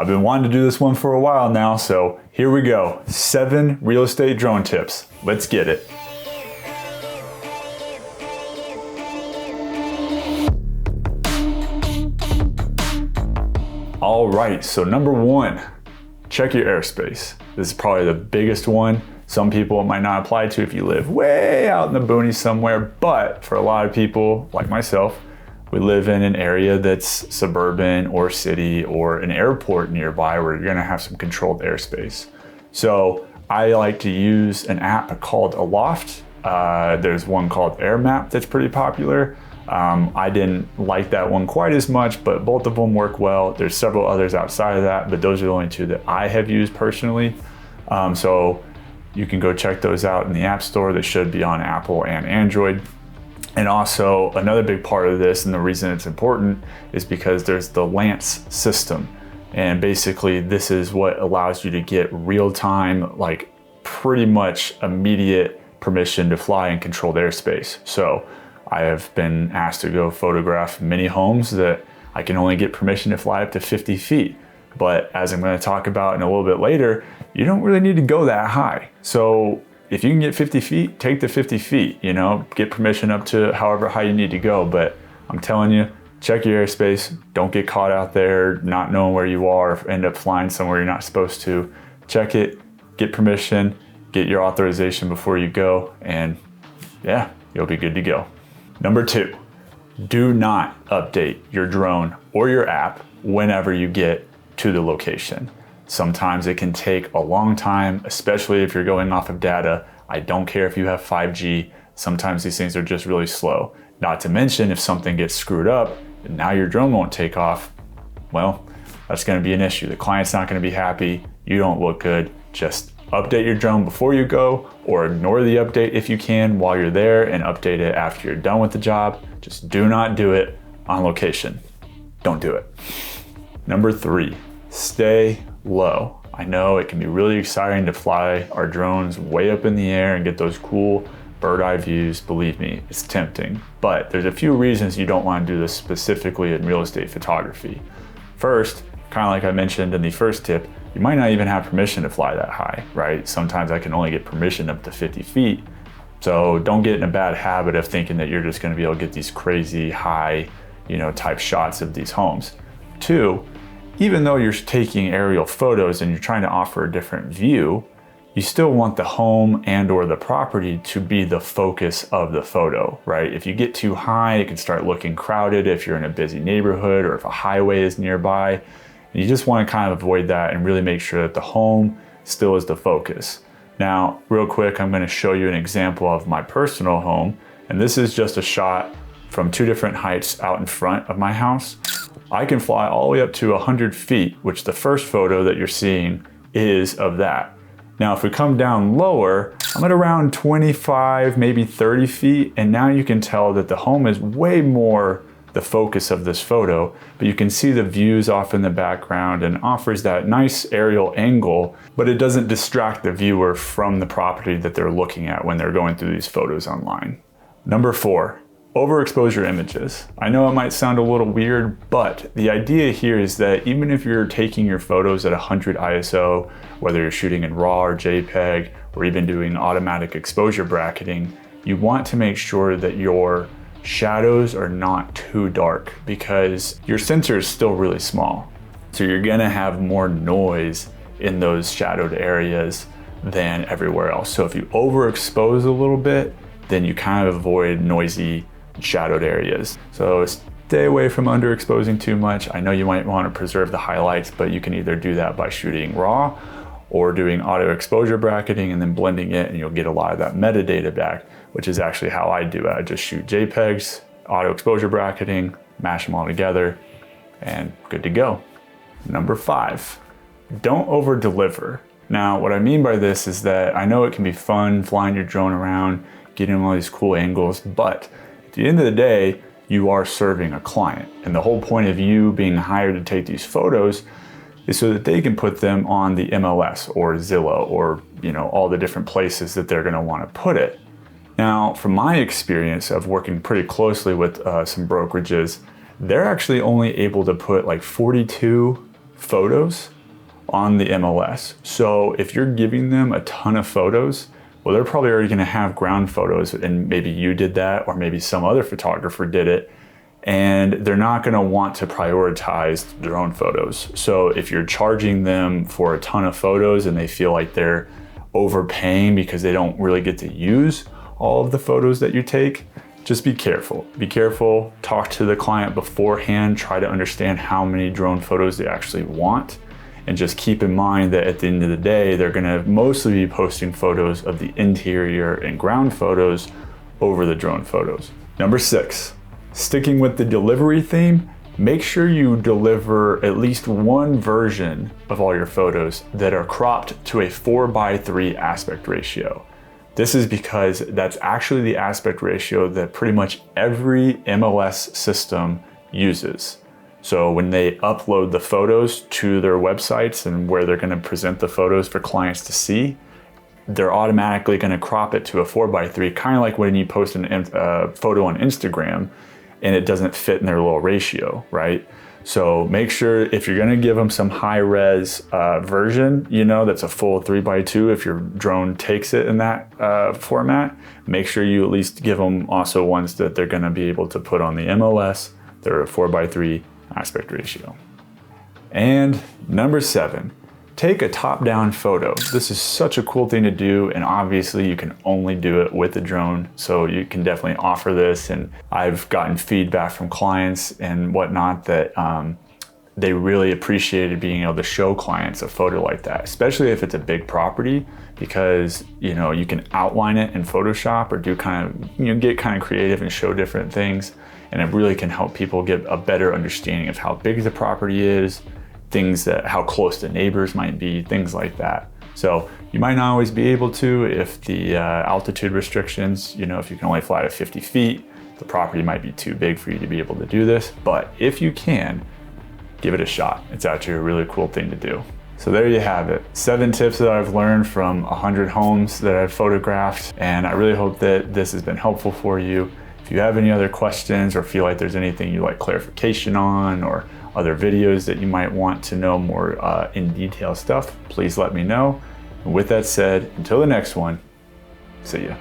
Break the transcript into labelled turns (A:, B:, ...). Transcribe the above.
A: I've been wanting to do this one for a while now, so here we go. 7 real estate drone tips. Let's get it. All right, so number 1, check your airspace. This is probably the biggest one. Some people it might not apply to if you live way out in the boonies somewhere, but for a lot of people, like myself, we live in an area that's suburban or city or an airport nearby where you're gonna have some controlled airspace. So I like to use an app called Aloft. There's one called AirMap that's pretty popular. I didn't like that one quite as much, but both of them work well. There's several others outside of that, but those are the only 2 that I have used personally. So you can go check those out in the App Store. They should be on Apple and Android. And also another big part of this, and the reason it's important, is because there's the Lance system. And basically this is what allows you to get real-time, like pretty much immediate permission to fly in controlled airspace. So I have been asked to go photograph many homes that I can only get permission to fly up to 50 feet. But as I'm going to talk about in a little bit later, you don't really need to go that high. So if you can get 50 feet, take the 50 feet, you know, get permission up to however high you need to go. But I'm telling you, check your airspace. Don't get caught out there not knowing where you are or end up flying somewhere you're not supposed to. Check it, get permission, get your authorization before you go, and yeah, you'll be good to go. Number 2, do not update your drone or your app whenever you get to the location. Sometimes it can take a long time, especially if you're going off of data. I don't care if you have 5G. Sometimes these things are just really slow. Not to mention if something gets screwed up and now your drone won't take off, well, that's gonna be an issue. The client's not gonna be happy. You don't look good. Just update your drone before you go, or ignore the update if you can while you're there and update it after you're done with the job. Just do not do it on location. Don't do it. Number 3, stay low. I know it can be really exciting to fly our drones way up in the air and get those cool bird eye views. Believe me, it's tempting. But there's a few reasons you don't want to do this specifically in real estate photography. First, kind of like I mentioned in the first tip, you might not even have permission to fly that high, right? Sometimes I can only get permission up to 50 feet. So don't get in a bad habit of thinking that you're just gonna be able to get these crazy high, type shots of these homes. 2, even though you're taking aerial photos and you're trying to offer a different view, you still want the home and or the property to be the focus of the photo, right? If you get too high, it can start looking crowded if you're in a busy neighborhood or if a highway is nearby. You just want to kind of avoid that and really make sure that the home still is the focus. Now, real quick, I'm going to show you an example of my personal home. And this is just a shot from 2 different heights out in front of my house. I can fly all the way up to 100 feet, which the first photo that you're seeing is of that. Now, if we come down lower, I'm at around 25, maybe 30 feet. And now you can tell that the home is way more the focus of this photo, but you can see the views off in the background and offers that nice aerial angle, but it doesn't distract the viewer from the property that they're looking at when they're going through these photos online. Number 4, overexposure images. I know it might sound a little weird, but the idea here is that even if you're taking your photos at 100 ISO, whether you're shooting in RAW or JPEG, or even doing automatic exposure bracketing, you want to make sure that your shadows are not too dark because your sensor is still really small. So you're gonna have more noise in those shadowed areas than everywhere else. So if you overexpose a little bit, then you kind of avoid noisy shadowed areas. So stay away from underexposing too much. I know you might want to preserve the highlights, but you can either do that by shooting RAW or doing auto exposure bracketing and then blending it, and you'll get a lot of that metadata back, which is actually how I do it. I just shoot JPEGs, auto exposure bracketing, mash them all together, and good to go. Number 5, don't over deliver. Now, what I mean by this is that I know it can be fun flying your drone around, getting all these cool angles, but at the end of the day, you are serving a client. And the whole point of you being hired to take these photos is so that they can put them on the MLS or Zillow or all the different places that they're gonna wanna put it. Now, from my experience of working pretty closely with some brokerages, they're actually only able to put like 42 photos on the MLS. So if you're giving them a ton of photos, well, they're probably already gonna have ground photos, and maybe you did that, or maybe some other photographer did it, and they're not gonna want to prioritize drone photos. So if you're charging them for a ton of photos and they feel like they're overpaying because they don't really get to use all of the photos that you take, just be careful. Be careful, talk to the client beforehand, try to understand how many drone photos they actually want. And just keep in mind that at the end of the day, they're gonna mostly be posting photos of the interior and ground photos over the drone photos. Number 6, sticking with the delivery theme, make sure you deliver at least one version of all your photos that are cropped to a 4:3 aspect ratio. This is because that's actually the aspect ratio that pretty much every MLS system uses. So when they upload the photos to their websites and where they're gonna present the photos for clients to see, they're automatically gonna crop it to a 4:3, kind of like when you post a photo on Instagram and it doesn't fit in their little ratio, right? So make sure if you're gonna give them some high res version, that's a full 3:2, if your drone takes it in that format, make sure you at least give them also ones that they're gonna be able to put on the MLS. They're a 4:3 aspect ratio. And number 7, take a top-down photo. This is such a cool thing to do, and obviously you can only do it with a drone, so you can definitely offer this. And I've gotten feedback from clients and whatnot that they really appreciated being able to show clients a photo like that, especially if it's a big property, because you can outline it in Photoshop or do get kind of creative and show different things. And it really can help people get a better understanding of how big the property is, how close the neighbors might be, things like that. So you might not always be able to if the altitude restrictions, if you can only fly to 50 feet, the property might be too big for you to be able to do this. But if you can, give it a shot. It's actually a really cool thing to do. So there you have it. 7 tips that I've learned from 100 homes that I've photographed. And I really hope that this has been helpful for you. If you have any other questions or feel like there's anything you'd like clarification on, or other videos that you might want to know more in detail stuff, please let me know. And with that said, until the next one, see ya.